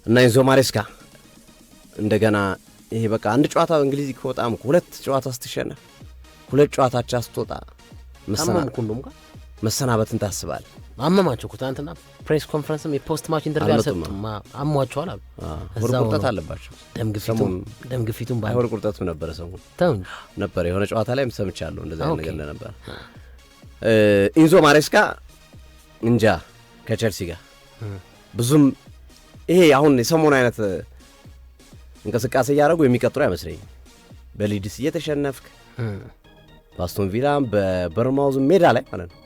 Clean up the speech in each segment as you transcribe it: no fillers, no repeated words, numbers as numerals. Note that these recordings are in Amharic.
እና ኢንዞ ማሬስካ እንደገና ይሄ በቃ አንድ ጨዋታ እንግሊዝ ከወጣም ሁለት ጨዋታ ስትሸነፍ ሁለት ጨዋታቻ ስትወጣ መሰናበትን ታስባል። አመማቸው ኩታንትና ፕሬስ ኮንፈረንስም የፖስት ማች ኢንተርቪው አልሰጡም። አሟቸዋል አሉ። እዛው ቁርጠት አለባቸው። ደም ግፊቱም ባይሆን ቁርጠቱ ነበር ሰሞኑን ነበር የሆነ ጨዋታ ላይም ሰምቻለሁ እንደዛ አይነት ነገር ነበር። ኢንዞ ማሬስካ እንጃ ከቸልሲ ጋር ብዙም ይሄ አሁን የሰሞኑ አይነት እንቅስቃሴ እያደረጉ የሚቀጥሉ አይመስለኝም። በሊድስ እየተሸነፍክ በአስቶን ቪላም በበርማውዝ ሜዳ ላይ ማለት ነው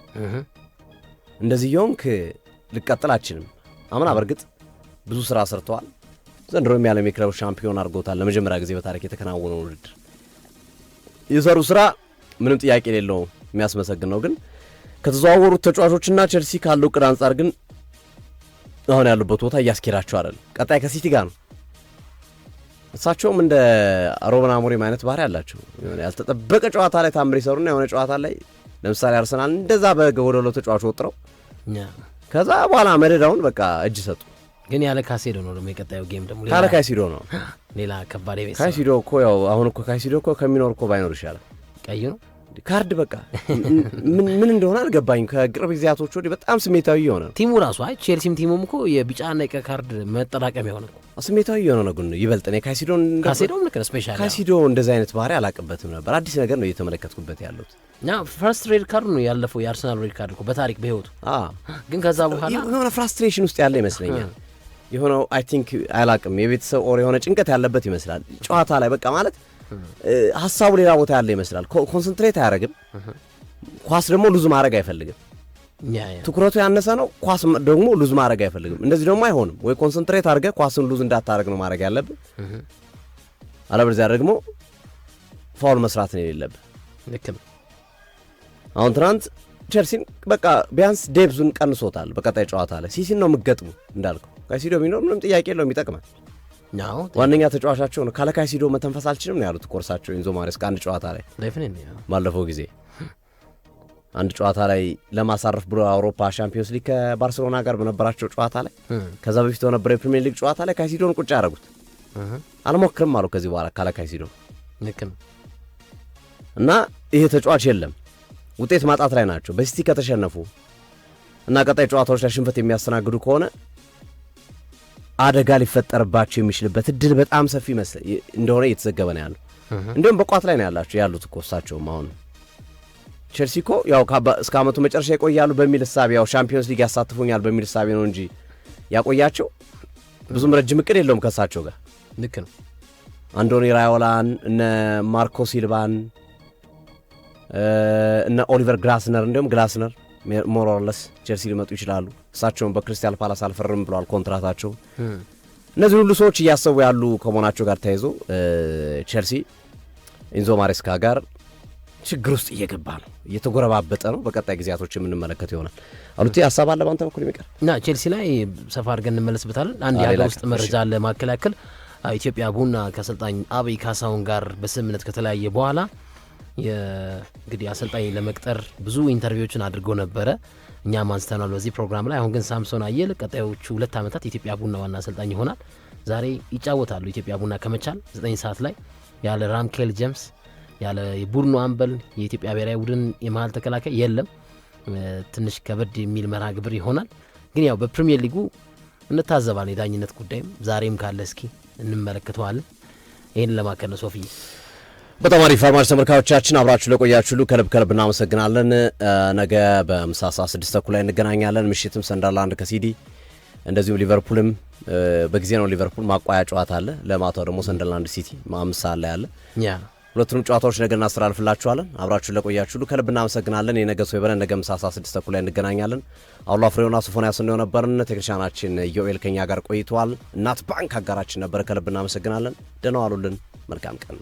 እንደዚህ የሆንክ ልቀጥል አችልም። አምና በርግጥ ብዙ ስራ ሰርተዋል። ዘንድሮም የዓለም የክለቦች ሻምፒዮን አድርጎታል። ለመጀመሪያ ጊዜ በታሪክ የተከናወነው ውድድር የሰሩ ስራ ምንም ጥያቄ የሌለው የሚያስመሰግን ነው። ግን ከተዘዋወሩት ተጫዋቾችና ቸልሲ ካለው ቅድ አንጻር ግን አሁን ያሉበት ቦታ እያስኬዳቸው አይደል። ቀጣይ ከሲቲ ጋር ነው። እሳቸውም እንደ ሩበን አሞሪም አይነት ባህሪ ያላቸው ያልተጠበቀ ጨዋታ ላይ ታምር ይሰሩና የሆነ ጨዋታ ላይ ለምሳሌ አርሰናል እንደዛ በጎደሎ ተጫዋች ወጥረው ከዛ በኋላ መደዳውን በቃ እጅ ሰጡ። ግን ያለ ካይሴዶ ነው ደግሞ የቀጣዩ ጌም ደግሞ ካለ ካይሴዶ ነው ሌላ ከባድ ቤት ካይሴዶ እኮ ያው አሁን እኮ ካይሴዶ እኮ ከሚኖር እኮ ባይኖር ይሻላል። ቀይ ነው ካርድ በቃ ምን እንደሆነ አልገባኝም። ከቅርብ ጊዜያቶች ወዲህ በጣም ስሜታዊ የሆነ ቲሙ ራሱ ቼልሲም ቲሙም እኮ የቢጫና የቀይ ካርድ መጠራቀሚያ ሆነ ስሜታዊ የሆነ ነው። ግን ይበልጥ ነው ካይሴዶም ልክ ነው። ስፔሻሊ ካይሴዶ እንደዛ አይነት ባህሪ አላቅበትም ነበር። አዲስ ነገር ነው እየተመለከትኩበት ያለሁት። ፈርስት ሬድ ካርድ ነው ያለፈው የአርሰናል ሬድ ካርድ እኮ በታሪክ በህይወቱ። ግን ከዛ በኋላ የሆነ ፍራስትሬሽን ውስጥ ያለ ይመስለኛል። የሆነው አይ ቲንክ አላቅም የቤተሰብ ኦር የሆነ ጭንቀት ያለበት ይመስላል። ጨዋታ ላይ በቃ ማለት ሀሳቡ ሌላ ቦታ ያለ ይመስላል። ኮንሰንትሬት አያደርግም። ኳስ ደግሞ ሉዝ ማድረግ አይፈልግም። ትኩረቱ ያነሰ ነው። ኳስ ደግሞ ሉዝ ማድረግ አይፈልግም። እንደዚህ ደግሞ አይሆንም። ወይ ኮንሰንትሬት አድርገህ ኳስን ሉዝ እንዳታደርግ ነው ማድረግ ያለብህ። አለበለዚያ ደግሞ ፋውል መስራት ነው የሌለብህ። ልክ ነው። አሁን ትናንት ቸልሲን በቃ ቢያንስ ዴብዙን ቀንሶታል። በቀጣይ ጨዋታ ላይ ሲሲን ነው የምትገጥሙ እንዳልከው። ካይሴዶ ቢኖር ምንም ጥያቄ የለውም ይጠቅማል። ዋነኛ ተጫዋቻቸው ነው። ካለ ካይሴዶ መተንፈስ አልችልም ነው ያሉት ኮርሳቸው ኢንዞ ማሬስካ አንድ ጨዋታ ላይ ባለፈው ጊዜ አንድ ጨዋታ ላይ ለማሳረፍ ብሎ አውሮፓ ሻምፒዮንስ ሊግ ከባርሴሎና ጋር በነበራቸው ጨዋታ ላይ ከዛ በፊት በነበረው የፕሪሚየር ሊግ ጨዋታ ላይ ካይሴዶን ቁጭ ያደረጉት አልሞክርም አሉ ከዚህ በኋላ ካለ ካይሴዶ እና ይሄ ተጫዋች የለም። ውጤት ማጣት ላይ ናቸው። በሲቲ ከተሸነፉ እና ቀጣይ ጨዋታዎች ላይ ሽንፈት የሚያስተናግዱ ከሆነ አደጋ ሊፈጠርባቸው የሚችልበት እድል በጣም ሰፊ እንደሆነ እየተዘገበ ነው ያለው። እንዲሁም በቋት ላይ ነው ያሉት እኮ እሳቸውም አሁን ቸልሲ እኮ ያው እስከ ዓመቱ መጨረሻ ይቆያሉ በሚል ሐሳብ ያው ሻምፒዮንስ ሊግ ያሳትፉኛል በሚል ሐሳብ ነው እንጂ ያቆያቸው ብዙም ረጅም እቅድ የለውም ከእሳቸው ጋር። ልክ ነው። አንዶኒ ራዮላን እነ ማርኮ ሲልቫን እነ ኦሊቨር ግላስነር እንዲሁም ግላስነር ሞሮለስ ቸልሲ ሊመጡ ይችላሉ። እሳቸውን በክሪስታል ፓላስ አልፈርም ብለዋል ኮንትራታቸው። እነዚህ ሁሉ ሰዎች እያሰቡ ያሉ ከመሆናቸው ጋር ተያይዞ ቸልሲ ኢንዞ ማሬስካ ጋር ችግር ውስጥ እየገባ ነው፣ እየተጎረባበጠ ነው። በቀጣይ ጊዜያቶች የምንመለከት ይሆናል። አሉቲ ሐሳብ አለ ባንተ በኩል የሚቀር እና ቼልሲ ላይ ሰፋ አድርገን እንመለስበታለን። አንድ የሀገር ውስጥ መረጃ ለማከላከል ኢትዮጵያ ቡና ከአሰልጣኝ አበይ ካሳሁን ጋር በስምምነት ከተለያየ በኋላ እንግዲህ አሰልጣኝ ለመቅጠር ብዙ ኢንተርቪዎችን አድርጎ ነበረ። እኛም አንስተናል በዚህ ፕሮግራም ላይ። አሁን ግን ሳምሶን አየለ ቀጣዮቹ 2 ዓመታት የኢትዮጵያ ቡና ዋና አሰልጣኝ ይሆናል። ዛሬ ይጫወታሉ ኢትዮጵያ ቡና ከመቻል 9 ሰዓት ላይ ያለ ራምኬል ጄምስ ያለ የቡድኑ አምበል የኢትዮጵያ ብሔራዊ ቡድን የመሃል ተከላካይ የለም። ትንሽ ከበድ የሚል መርሃ ግብር ይሆናል። ግን ያው በፕሪሚየር ሊጉ እንታዘባለን። የዳኝነት ጉዳይም ዛሬም ካለ እስኪ እንመለከተዋለን። ይህን ለማከል ነው ሶፊ። በጣም አሪፍ አድማጭ ተመልካቾቻችን አብራችሁ ለቆያችሁ ሁሉ ከልብ እናመሰግናለን። ነገ በምሳ 6 ተኩል ላይ እንገናኛለን። ምሽትም ሰንደርላንድ ከሲዲ እንደዚሁም ሊቨርፑልም በጊዜ ነው። ሊቨርፑል ማቋያ ጨዋታ አለ። ለማታው ደግሞ ሰንደርላንድ ሲቲ 5 ሰዓት ላይ አለ። ሁለቱንም ጨዋታዎች ነገ እናስተላልፍላችኋለን። አብራችሁ ለቆያችሁ ሁሉ ከልብ እናመሰግናለን። የነገ ሰው ይበለን። ነገ ምሳ 6 ተኩል ላይ እንገናኛለን። አውላ ፍሬውና ሶፎንያስ ነው ነበርን። ቴክኒሻናችን ዮኤል ከኛ ጋር ቆይቷል። እናት ባንክ አጋራችን ነበር። ከልብ እናመሰግናለን። ደህና ዋሉልን። መልካም ቀን